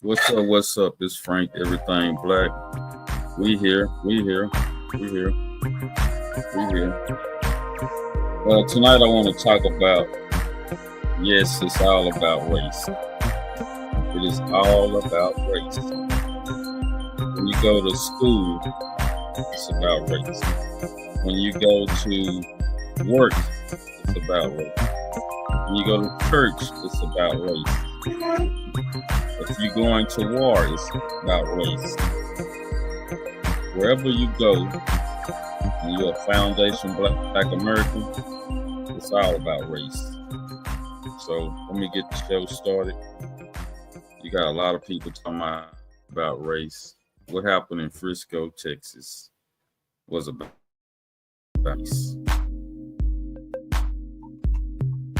What's up? What's up? It's Frank, Everything Black. We here. We here. We here. We here. Tonight I want to talk about, yes, it's all about race. It is all about race. When you go to school, it's about race. When you go to work, it's about race. When you go to church, it's about race. If you're going to war, it's about race. Wherever you go, and you're a foundation Black American, it's all about race. So let me get the show started. You got a lot of people talking about race. What happened in Frisco, Texas was about race.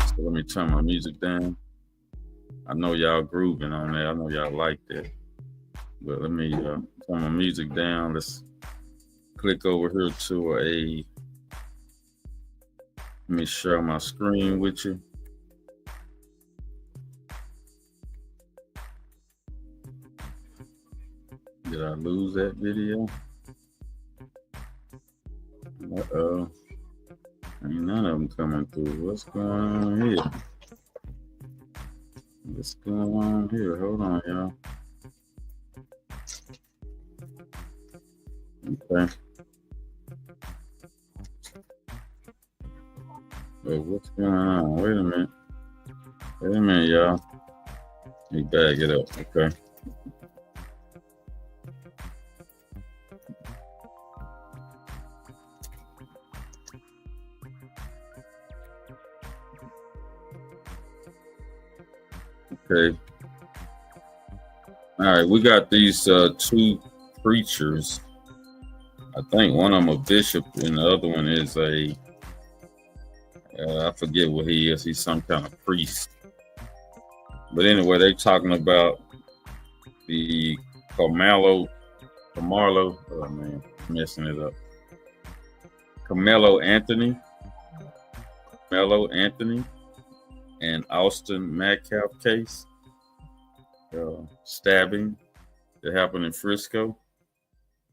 So let me turn my music down. I know y'all grooving on that. I know y'all like that. But let me turn my music down. Let's click over here to let me share my screen with you. Did I lose that video? Uh-oh. Ain't none of them coming through. What's going on here? What's going on here? Hold on, y'all. Okay. What's going on? Wait a minute. Wait a minute, y'all. Let me bag it up. Okay. Okay. All right, we got these two preachers. I think one of them a bishop and the other one is I forget what he is. He's some kind of priest. But anyway, they're talking about the Carmelo, oh man, messing it up. Carmelo Anthony and Austin Metcalf case, stabbing that happened in Frisco.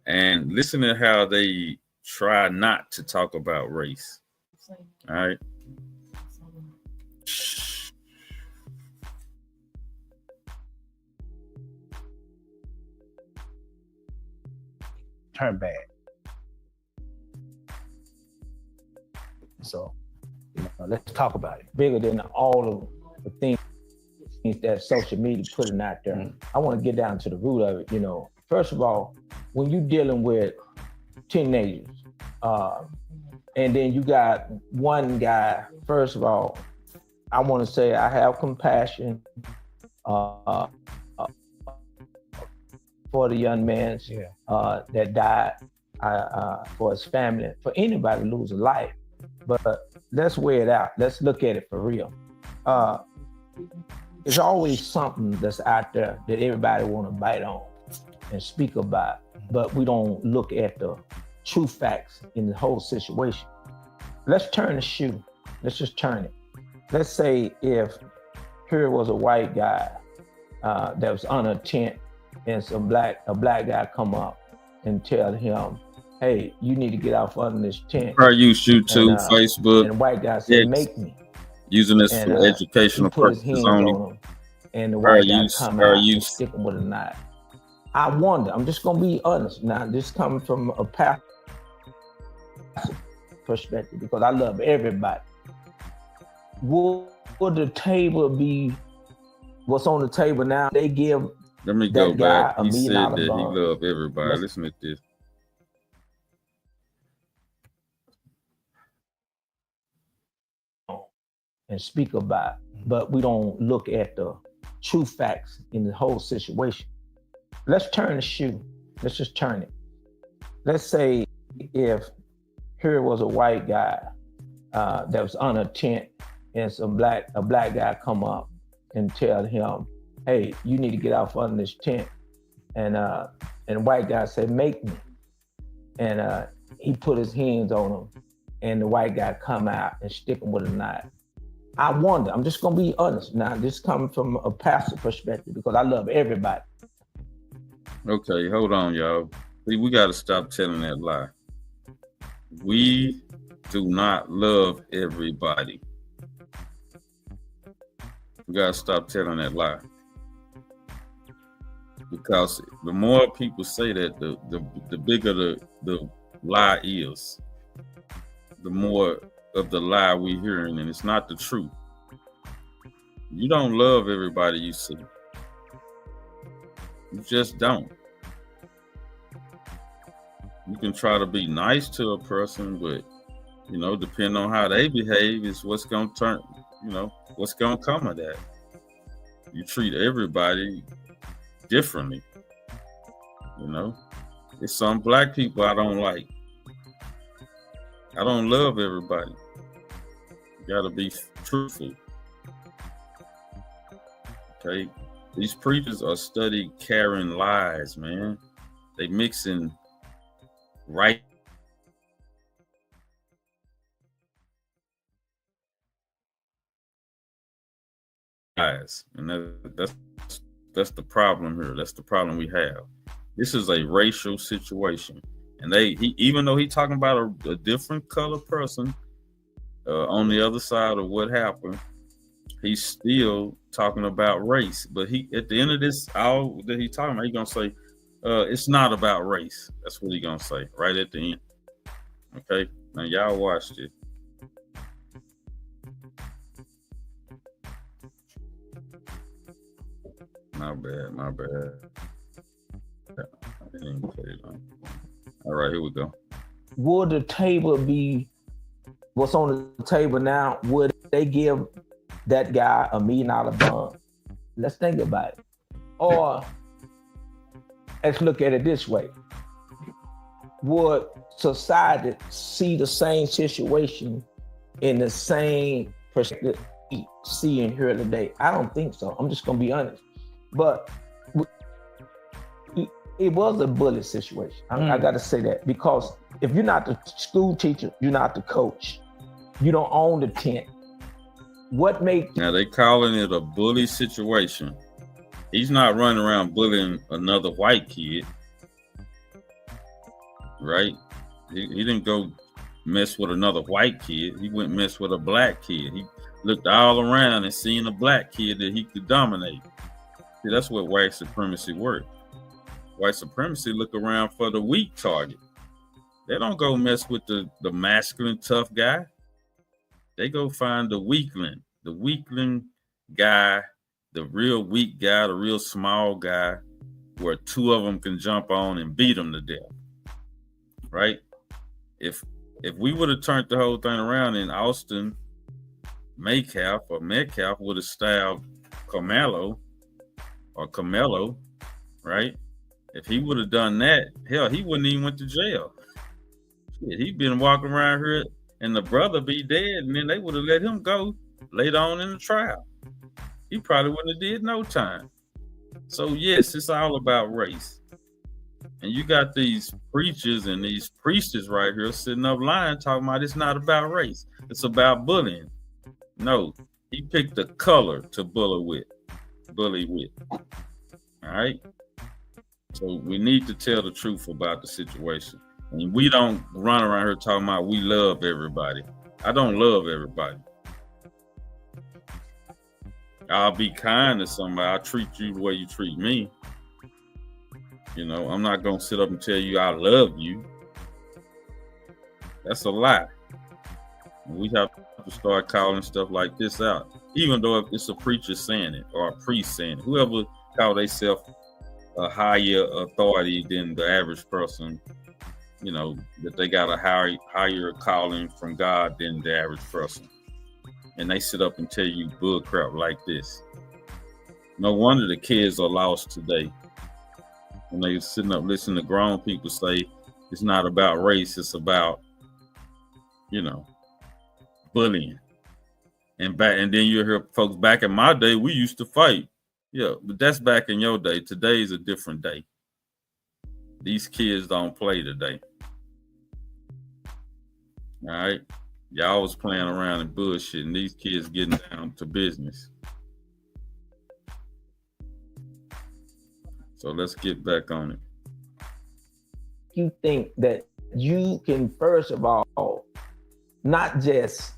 And listen to how they try not to talk about race. All right. Turn bad. So let's talk about it. Bigger than all of the things that social media putting out there. I want to get down to the root of it. First of all, when you're dealing with teenagers, and then you got one guy, first of all, I want to say I have compassion for the young man that died, for his family, for anybody to lose a life. But let's weigh it out. Let's look at it for real. There's always something that's out there that everybody want to bite on and speak about, but we don't look at the true facts in the whole situation. Let's turn the shoe. Let's just turn it. Let's say if here was a white guy that was on a tent and a black guy come up and tell him, hey, you need to get out under this tent. I use YouTube, Facebook, and the white guy said, make me. Using this for educational purposes only. On him, and the white guy come out and stick him with a knife. I wonder, I'm just gonna be honest now, this coming from a pastor perspective, because I love everybody. Would the table be what's on the table now? They give Let me go back. He said that he bond. loved everybody. Listen to this. And speak about, but we don't look at the true facts in the whole situation. Let's turn the shoe. Let's just turn it. Let's say if here was a white guy that was on a tent, and a black guy come up and tell him, "Hey, you need to get out from this tent." And the white guy said, "Make me." And he put his hands on him, and the white guy come out and stick him with a knife. I wonder, I'm just gonna be honest now, this coming from a pastor perspective, because I love everybody. Okay, hold on, y'all. We got to stop telling that lie. We do not love everybody. We got to stop telling that lie. Because the more people say that, the bigger the lie is. The more of the lie we're hearing, and it's not the truth. You don't love everybody you see. You just don't. You can try to be nice to a person, but depending on how they behave is what's gonna turn, what's gonna come of that. You treat everybody differently. There's some black people I don't like. I don't love everybody. You gotta be truthful. Okay? These preachers are study carrying lies, man. They mixing right lies. And that's the problem here. That's the problem we have. This is a racial situation. And even though he's talking about a different color person on the other side of what happened, he's still talking about race. But at the end of this, all that he's talking about, he's gonna say, it's not about race. That's what he's gonna say right at the end. Okay, now y'all watched it. My bad. I didn't put it on. All right, here we go. Would the table be what's on the table now? Would they give that guy $1 million bond? Let's think about it. Or let's look at it this way. Would society see the same situation in the same perspective we see and hear today? I don't think so. I'm just gonna be honest. But it was a bullet situation. I got to say that, because if you're not the school teacher, you're not the coach, you don't own the tent. What makes now they calling it a bully situation? He's not running around bullying another white kid, right? He didn't go mess with another white kid. He went mess with a black kid. He looked all around and seen a black kid that he could dominate. See, that's what white supremacy works. White supremacy look around for the weak target. They don't go mess with the masculine tough guy. They go find the weakling guy, the real weak guy, the real small guy, where two of them can jump on and beat them to death. Right? If we would have turned the whole thing around and Austin Metcalf would have stabbed Carmelo, right? If he would have done that, hell, he wouldn't even went to jail. Shit, he'd been walking around here and the brother be dead, and then they would have let him go later on in the trial. He probably wouldn't have did no time. So yes, it's all about race. And you got these preachers and these priestess right here sitting up lying, talking about it's not about race. It's about bullying. No, he picked a color to bully with. All right? So we need to tell the truth about the situation. And we don't run around here talking about we love everybody. I don't love everybody. I'll be kind to somebody. I'll treat you the way you treat me. I'm not going to sit up and tell you I love you. That's a lie. We have to start calling stuff like this out. Even though if it's a preacher saying it or a priest saying it. Whoever call themselves a higher authority than the average person, that they got a higher calling from God than the average person. And they sit up and tell you bull crap like this. No wonder the kids are lost today. When they sitting up listening to grown people say it's not about race, it's about, bullying. And then you hear folks back in my day, we used to fight. Yeah, but that's back in your day. Today's a different day. These kids don't play today. All right. Y'all was playing around and bullshit, and these kids getting down to business. So let's get back on it. You think that you can, first of all, not just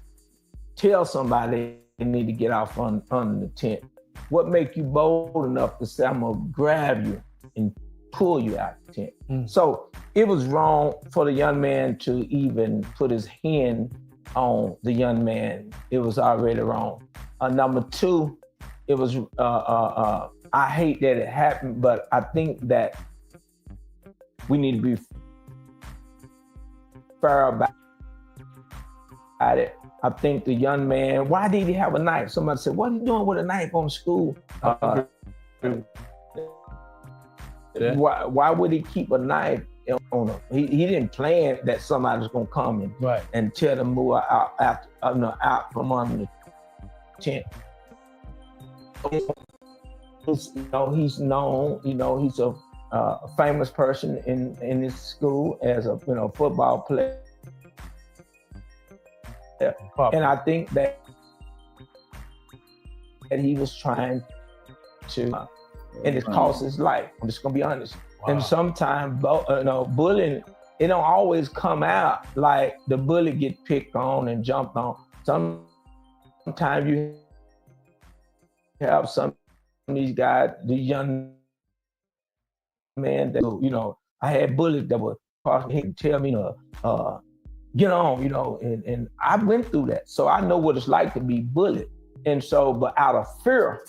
tell somebody they need to get off under the tent. What make you bold enough to say, I'm gonna grab you and pull you out the tent? So it was wrong for the young man to even put his hand on the young man. It was already wrong. Number two, it was, I hate that it happened, but I think that we need to be fair about it. I think the young man, why did he have a knife? Somebody said, what are you doing with a knife on school? Why would he keep a knife on him? He didn't plan that somebody was gonna come and tear the moor out from under the tent. He's known, he's a famous person in his school as a football player. And I think that he was trying to, and it cost his life. I'm just gonna be honest. Wow. And sometimes, bullying, it don't always come out like the bully get picked on and jumped on. Sometimes you have some of these guys, the young man that, I had bullies that would tell me to get on, and I went through that. So I know what it's like to be bullied. And so, but out of fear.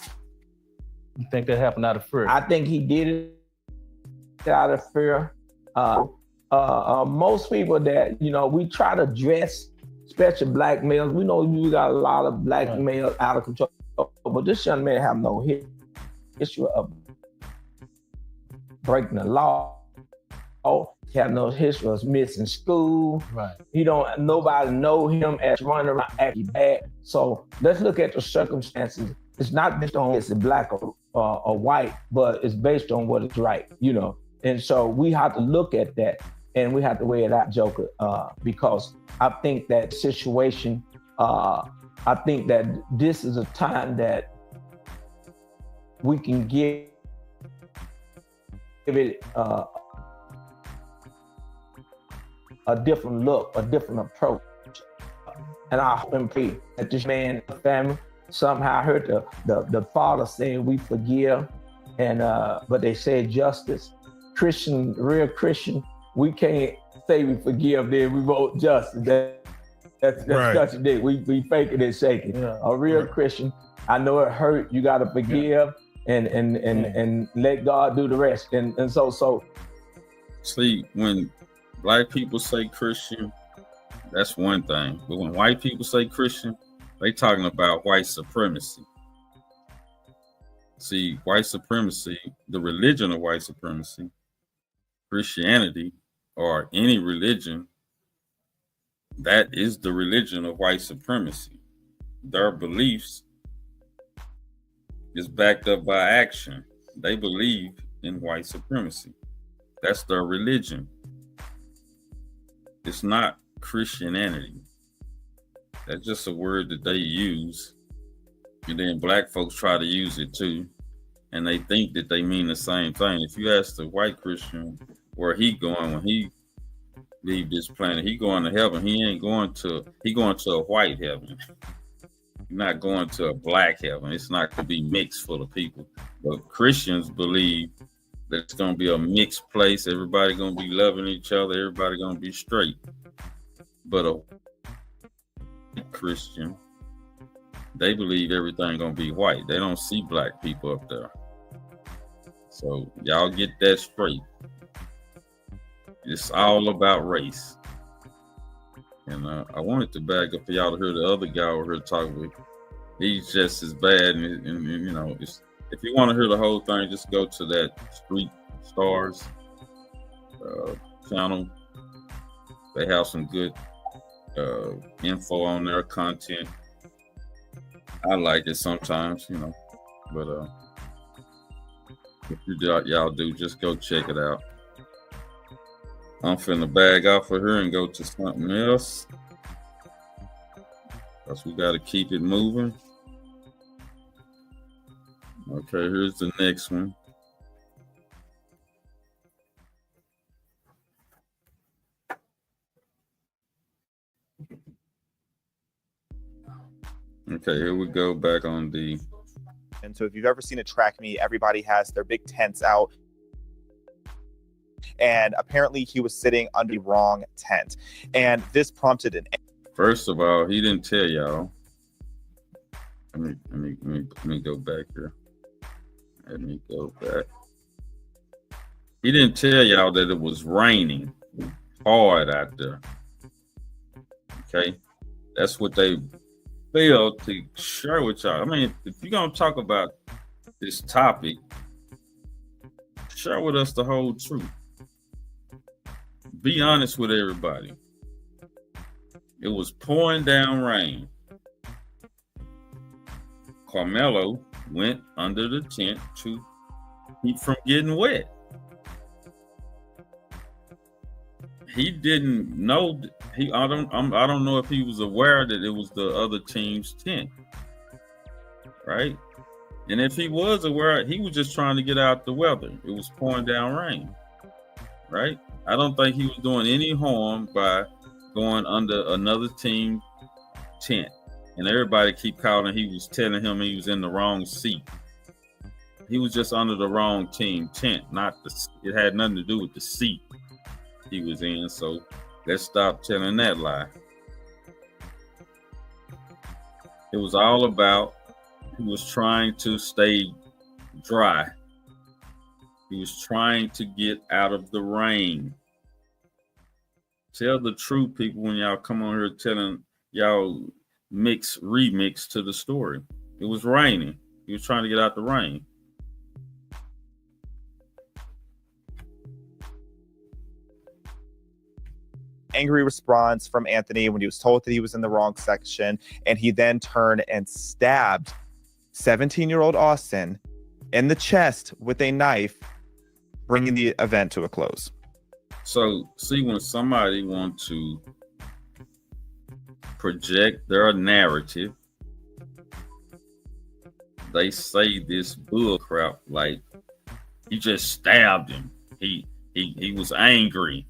You think that happened out of fear? I think he did it out of fear. Most people that, we try to dress, especially black males. We know we got a lot of black males out of control, but this young man have no history of breaking the law. He have no history of missing school. Right. Nobody know him as running around acting bad. So let's look at the circumstances. It's not based on it's black or white, but it's based on what is right, And so we have to look at that and we have to weigh it out, Joker, because I think that situation, I think that this is a time that we can give it a different look, a different approach. And I hope and pray that this man, family, somehow I heard the father saying we forgive, and but they said justice. Christian, real Christian, we can't say we forgive, then we vote justice. That's right. Such a thing. We fake it and shake it. Yeah. A real Christian, I know it hurt. You got to forgive and let God do the rest. And so. See, when black people say Christian, that's one thing. But when white people say Christian, they talking about white supremacy. See, white supremacy, the religion of white supremacy, Christianity, or any religion, that is the religion of white supremacy. Their beliefs is backed up by action. They believe in white supremacy. That's their religion. It's not Christianity. That's just a word that they use. And then black folks try to use it too. And they think that they mean the same thing. If you ask the white Christian where he going when he leave this planet, he going to heaven. He going to a white heaven. He's not going to a black heaven. It's not going to be mixed full of people. But Christians believe that it's going to be a mixed place. Everybody going to be loving each other. Everybody going to be straight. But a Christian, they believe everything going to be white. They don't see black people up there. So y'all get that straight. It's all about race. And I wanted to back up for y'all to hear the other guy over here talking with. He's just as bad, and if you want to hear the whole thing, just go to that Street Stars channel. They have some good info on their content. I like it sometimes, but if y'all do, just go check it out. I'm finna bag off of here and go to something else, because we got to keep it moving. Okay, here's the next one. Okay, here we go back on the. And so if you've ever seen a track meet, everybody has their big tents out. And apparently he was sitting under the wrong tent. And this prompted an... First of all, he didn't tell y'all. Let me go back here. Let me go back. He didn't tell y'all that it was raining hard out there. Okay? That's what they failed to share with y'all. I mean, if you're going to talk about this topic, share with us the whole truth. Be honest with everybody. It was pouring down rain. Carmelo went under the tent to keep from getting wet. He didn't know. I don't know if he was aware that it was the other team's tent, right? And if he was aware, he was just trying to get out the weather. It was pouring down rain, right? I don't think he was doing any harm by going under another team tent. And everybody keep calling. He was telling him he was in the wrong seat. He was just under the wrong team tent. It had nothing to do with the seat he was in. So let's stop telling that lie. It was all about he was trying to stay dry. He was trying to get out of the rain. Tell the truth, people, when y'all come on here telling y'all remix to the story. It was raining. He was trying to get out the rain. Angry response from Anthony when he was told that he was in the wrong section, and he then turned and stabbed 17-year-old Austin in the chest with a knife, bringing the event to a close. So, see, when somebody wants to project their narrative, they say this bull crap like he just stabbed him. He was angry.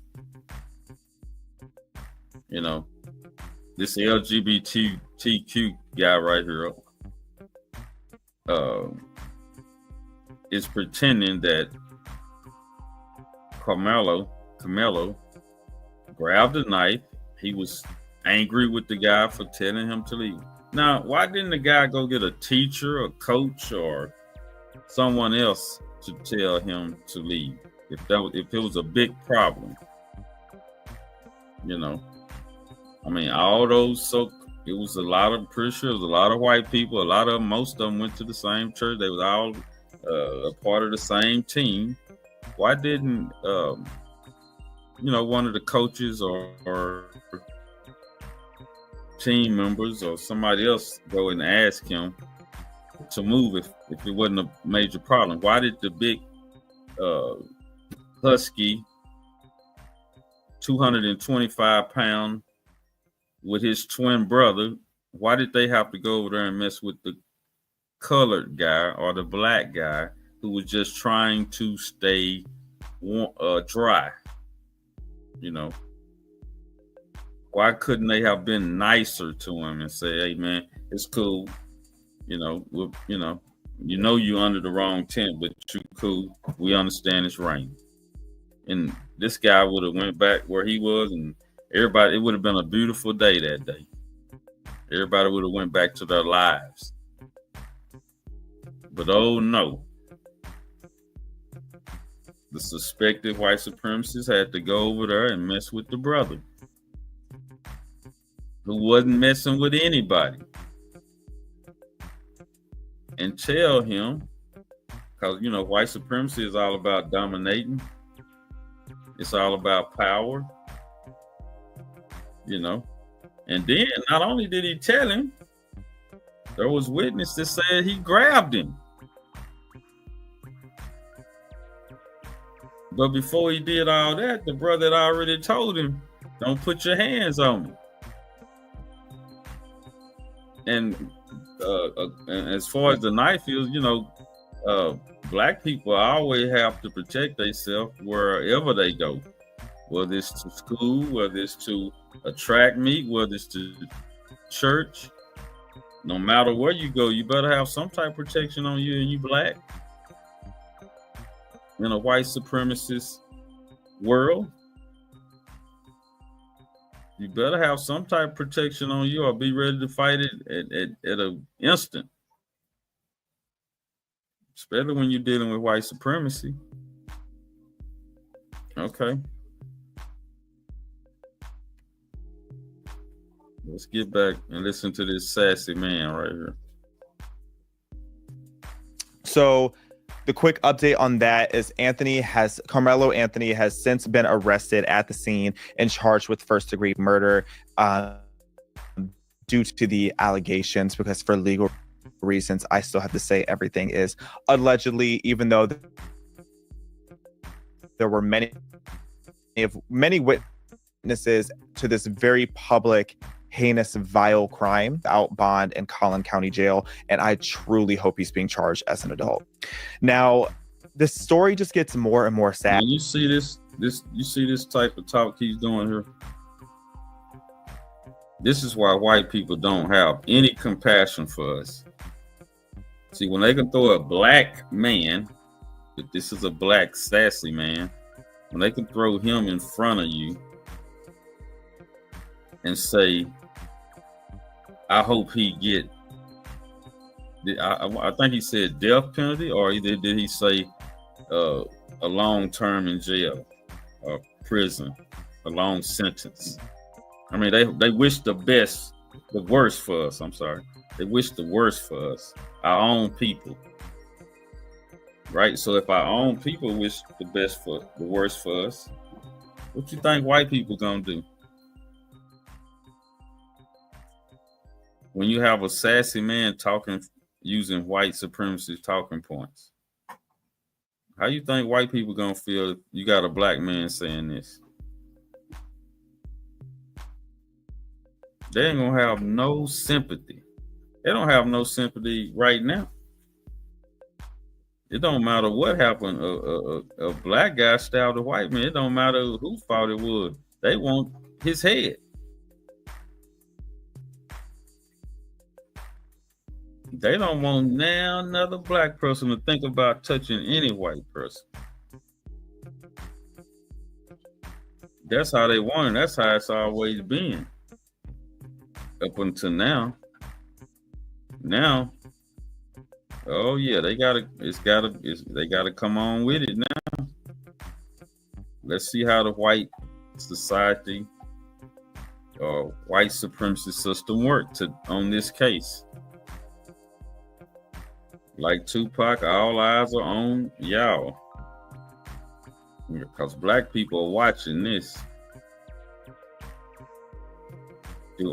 This LGBTQ guy right here is pretending that Carmelo grabbed a knife. He was angry with the guy for telling him to leave. Now, why didn't the guy go get a teacher, a coach, or someone else to tell him to leave? If it was a big problem, I mean, all those. So it was a lot of pressure. It was a lot of white people. Most of them went to the same church. They was all a part of the same team. Why didn't one of the coaches or team members or somebody else go and ask him to move if it wasn't a major problem? Why did the big husky 225-pound with his twin brother, why did they have to go over there and mess with the colored guy or the black guy who was just trying to stay dry? Why couldn't they have been nicer to him and say, "Hey, man, it's cool. You're under the wrong tent, but you cool. We understand it's raining." And this guy would have went back where he was, and everybody, it would have been a beautiful day that day. Everybody would have went back to their lives. But oh no. The suspected white supremacists had to go over there and mess with the brother, who wasn't messing with anybody, and tell him Because, you know, white supremacy is all about dominating. It's all about power, you know. And then not only did he tell him, there was witness that said he grabbed him. But before he did all that, the brother had already told him, don't put your hands on me. And as far as the knife is, you know, black people always have to protect themselves wherever they go, whether it's to school, whether it's to a track meet, whether it's to church. No matter where you go, you better have some type of protection on you, and you black. In a white supremacist world, you better have some type of protection on you or be ready to fight it at an instant. Especially when you're dealing with white supremacy. Okay. Let's get back and listen to this sassy man right here. So the quick update on that is Carmelo Anthony has since been arrested at the scene and charged with first-degree murder due to the allegations, because for legal reasons, I still have to say everything is allegedly, even though there were many witnesses to this very public, heinous, vile crime out bond in Collin County Jail, and I truly hope he's being charged as an adult. Now, the story just gets more and more sad. When you see this type of talk he's doing here, this is why white people don't have any compassion for us. See, when they can throw a black man, but this is a black sassy man, when they can throw him in front of you and say, I hope he get, I think he said death penalty, or did he say a long term in jail or prison, a long sentence? I mean, they wish the worst for us. I'm sorry. They wish the worst for us, our own people. Right? So if our own people wish the worst for us, what you think white people gonna do? When you have a sassy man talking, using white supremacist talking points, how you think white people gonna feel if you got a black man saying this? They ain't gonna have no sympathy. They don't have no sympathy right now. It don't matter what happened. A black guy stabbed a white man. It don't matter whose fault it was. They want his head. They don't want now another black person to think about touching any white person. That's how they want it. That's how it's always been. Up until now. Now, oh yeah, they gotta come on with it now. Let's see how the white society or white supremacy system worked on this case. Like Tupac, all eyes are on y'all. Because black people are watching this.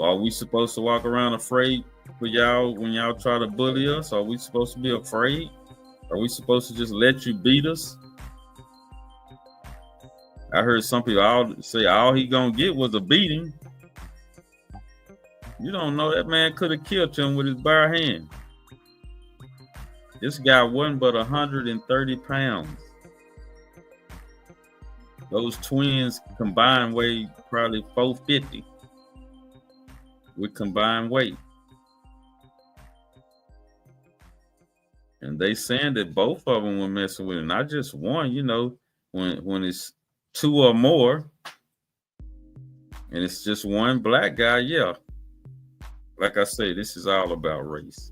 Are we supposed to walk around afraid for y'all when y'all try to bully us? Are we supposed to be afraid? Are we supposed to just let you beat us? I heard some people say all he gonna get was a beating. You don't know, that man could have killed him with his bare hand. This guy wasn't but 130 pounds. Those twins combined weighed probably 450 with combined weight. And they saying that both of them were messing with it, not just one. You know, when it's two or more, and it's just one black guy, yeah. Like I say, this is all about race.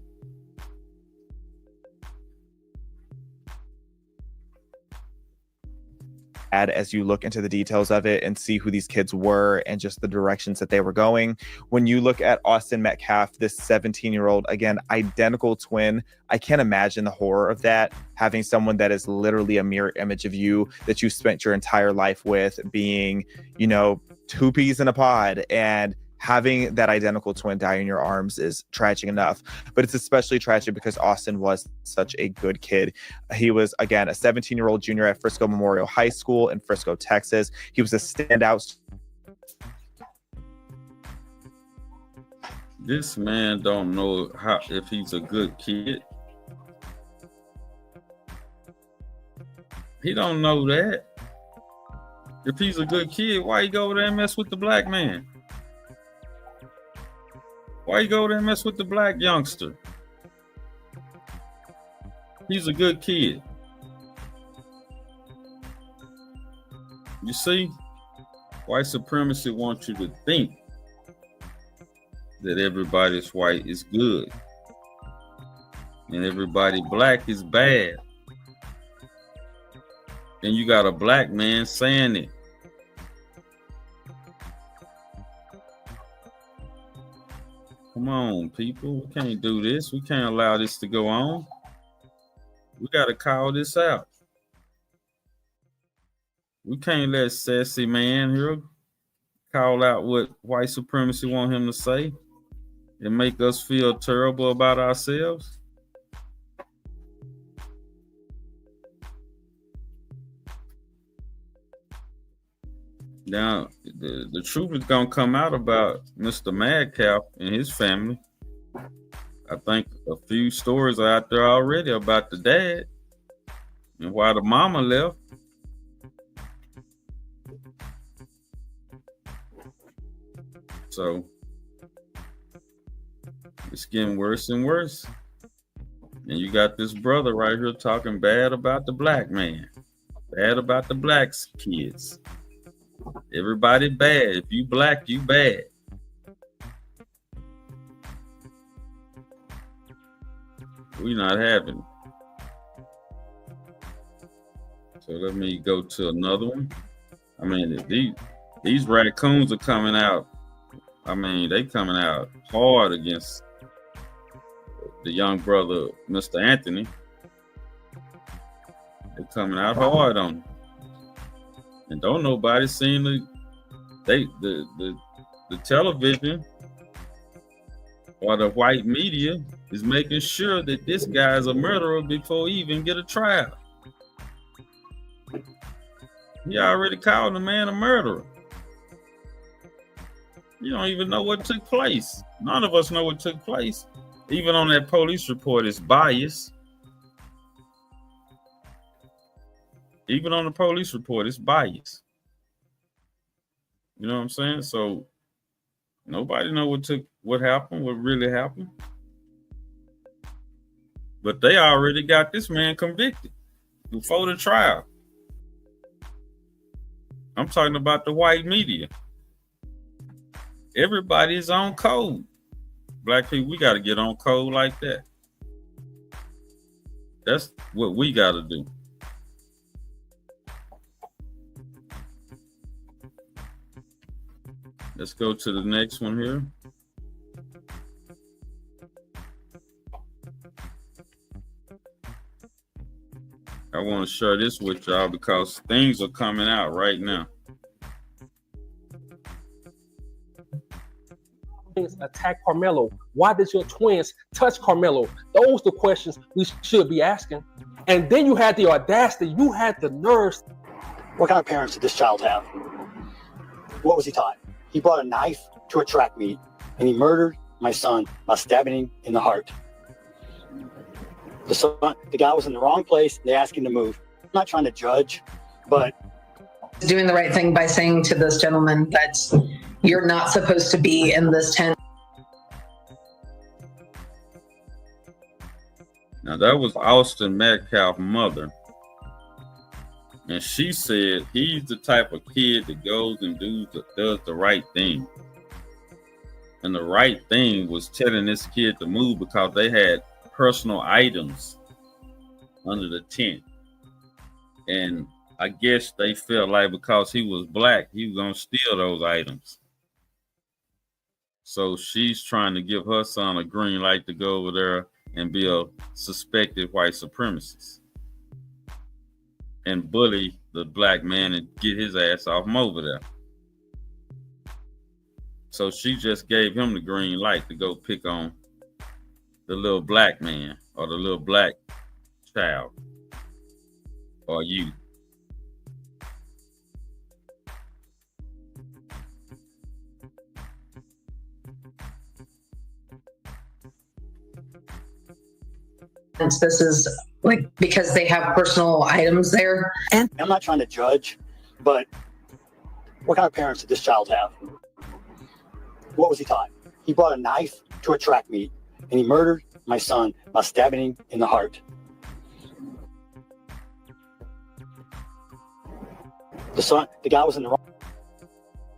as you look into the details of it and see who these kids were and just the directions that they were going. When you look at Austin Metcalf, this 17-year-old, again, identical twin, I can't imagine the horror of that, having someone that is literally a mirror image of you that you spent your entire life with being, you know, two peas in a pod, and having that identical twin die in your arms is tragic enough, but it's especially tragic because Austin was such a good kid. He was, again, a 17-year-old junior at Frisco Memorial High School in Frisco, Texas. He was a standout. This man don't know if he's a good kid. He don't know that. If he's a good kid, why you go over there and mess with the black man? Why you go there and mess with the black youngster? He's a good kid. You see, white supremacy wants you to think that everybody that's white is good and everybody black is bad. And you got a black man saying it. Come on, people. We can't do this. We can't allow this to go on. We got to call this out. We can't let sassy man here call out what white supremacy want him to say and make us feel terrible about ourselves. Now, the truth is going to come out about Mr. Metcalf and his family. I think a few stories are out there already about the dad and why the mama left. So, it's getting worse and worse. And you got this brother right here talking bad about the black man, bad about the black kids. Everybody bad. If you black, you bad. We not having it. So let me go to another one. I mean, these raccoons are coming out. I mean, they coming out hard against the young brother, Mr. Anthony. They're coming out hard on him. And don't nobody seen the television or the white media is making sure that this guy is a murderer before he even get a trial. He already called the man a murderer. You don't even know what took place. None of us know what took place. Even on that police report, it's biased. Even on the police report, it's biased. You know what I'm saying? So nobody know what happened, what really happened. But they already got this man convicted before the trial. I'm talking about the white media. Everybody's on code. Black people, we got to get on code like that. That's what we got to do. Let's go to the next one here. I want to share this with y'all because things are coming out right now. Attack Carmelo. Why did your twins touch Carmelo? Those are the questions we should be asking. And then you had the audacity, you had the nerves. What kind of parents did this child have? What was he taught? He brought a knife to a track meet and he murdered my son by stabbing him in the heart. The guy was in the wrong place. They asked him to move. I'm not trying to judge, but doing the right thing by saying to this gentleman that you're not supposed to be in this tent. Now that was Austin Metcalf's mother. And she said he's the type of kid that goes and does the right thing. And the right thing was telling this kid to move because they had personal items under the tent. And I guess they felt like because he was black, he was gonna steal those items. So she's trying to give her son a green light to go over there and be a suspected white supremacist and bully the black man and get his ass off him over there. So she just gave him the green light to go pick on the little black man or the little black child or youth. This is like because they have personal items there. I'm not trying to judge, but what kind of parents did this child have? What was he taught? He brought a knife to a track meet, and he murdered my son by stabbing him in the heart. The guy was in the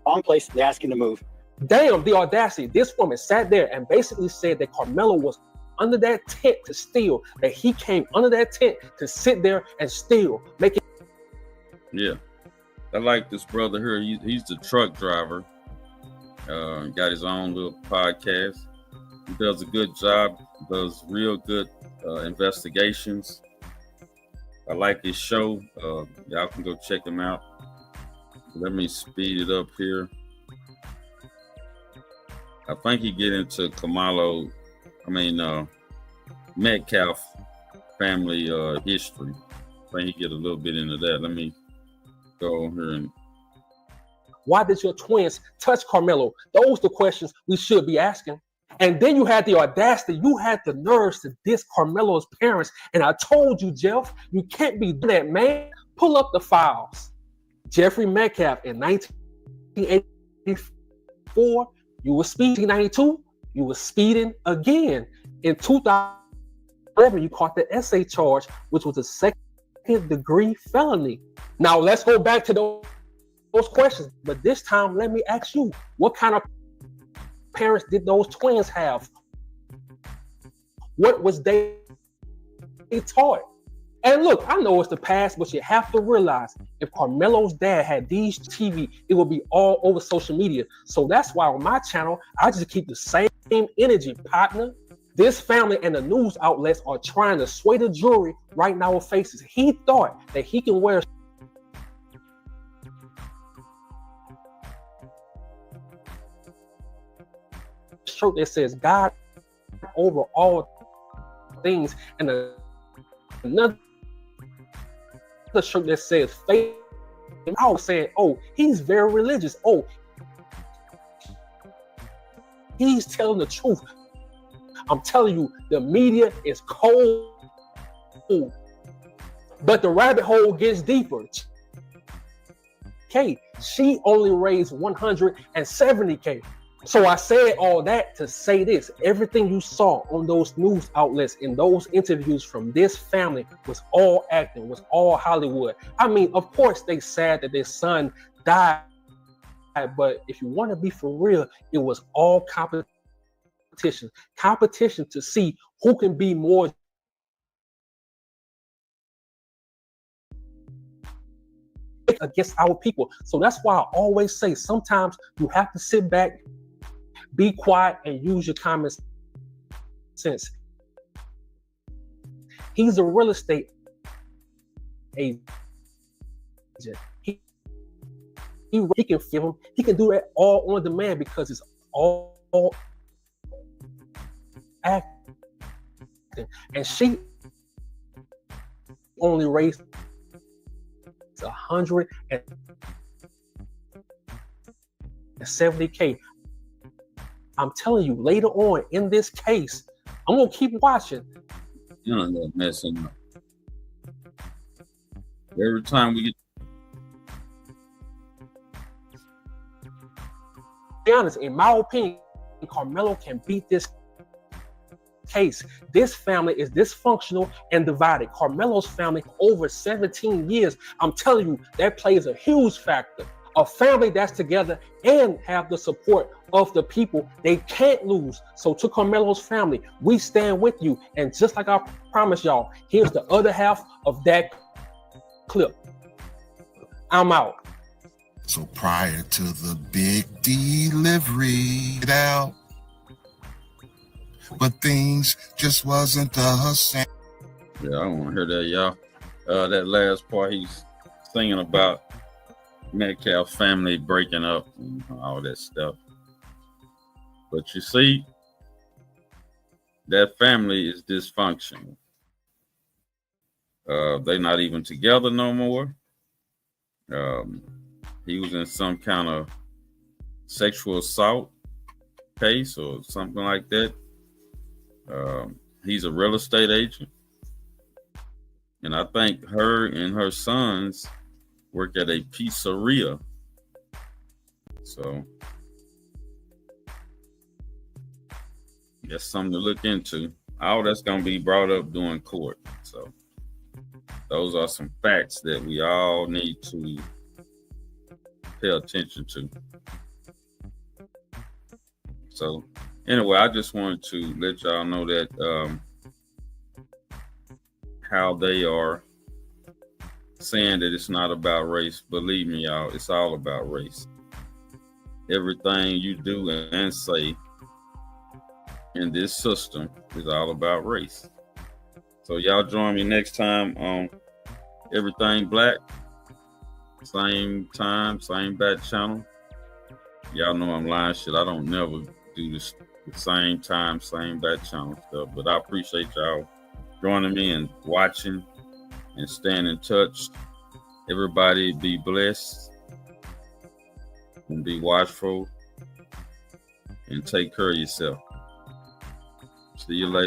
wrong place. They asked him to move. Damn, the audacity. This woman sat there and basically said that Carmelo was under that tent to steal, that he came under that tent to sit there and steal, making. Yeah, I like this brother here. He's the truck driver. Got his own little podcast. He does a good job. Does real good investigations. I like his show. Y'all can go check him out. Let me speed it up here. I think he get into Metcalf family history. I think he get a little bit into that. Let me go on here and. Why did your twins touch Carmelo? Those are the questions we should be asking. And then you had the audacity, you had the nerves to diss Carmelo's parents. And I told you, Jeff, you can't be doing that, man. Pull up the files. Jeffrey Metcalf in 1984, you were speeding. 1992, you were speeding again. In 2011, you caught the essay charge, which was a second-degree felony. Now let's go back to those questions, but this time let me ask you, what kind of parents did those twins have? What was they taught? And look, I know it's the past, but you have to realize if Carmelo's dad had these TV, it would be all over social media. So that's why on my channel, I just keep the same energy, partner. This family and the news outlets are trying to sway the jury right now with faces. He thought that he can wear shirt that says God over all things and another shirt that says faith. I was saying, oh, he's very religious. Oh, he's telling the truth. I'm telling you, the media is cold. But the rabbit hole gets deeper. Okay, she only raised $170K. So I said all that to say this. Everything you saw on those news outlets in those interviews from this family was all acting, was all Hollywood. I mean, of course, they sad that their son died. But if you want to be for real, it was all competition to see who can be more against our people. So that's why I always say sometimes you have to sit back, be quiet, and use your common sense. He's a real estate agent. He can film him. He can do that all on demand because it's all acting. And she only raised $170K. I'm telling you, later on in this case, I'm gonna keep watching. You know that messing up. Every time we get. To be honest, in my opinion, Carmelo can beat this case. This family is dysfunctional and divided. Carmelo's family over 17 years. I'm telling you, that plays a huge factor. A family that's together and have the support of the people, they can't lose. So to Carmelo's family, we stand with you. And just like I promised y'all, here's the other half of that clip. I'm out. So prior to the big delivery out, but things just wasn't the same. Yeah, I don't want to hear that, y'all. That last part, he's singing about Metcalf's family breaking up and all that stuff. But you see, that family is dysfunctional. They're not even together no more. He was in some kind of sexual assault case or something like that. He's a real estate agent. And I think her and her sons work at a pizzeria. So that's something to look into. All that's going to be brought up during court. So those are some facts that we all need to pay attention to. So anyway, I just wanted to let y'all know that how they are saying that it's not about race. Believe me, y'all, it's all about race. Everything you do and say in this system is all about race. So y'all join me next time on Everything Black. Same time, same back channel. Y'all know I'm lying shit. I don't never do this the same time, same back channel stuff. But I appreciate y'all joining me and watching and staying in touch. Everybody be blessed and be watchful and take care of yourself. See you later.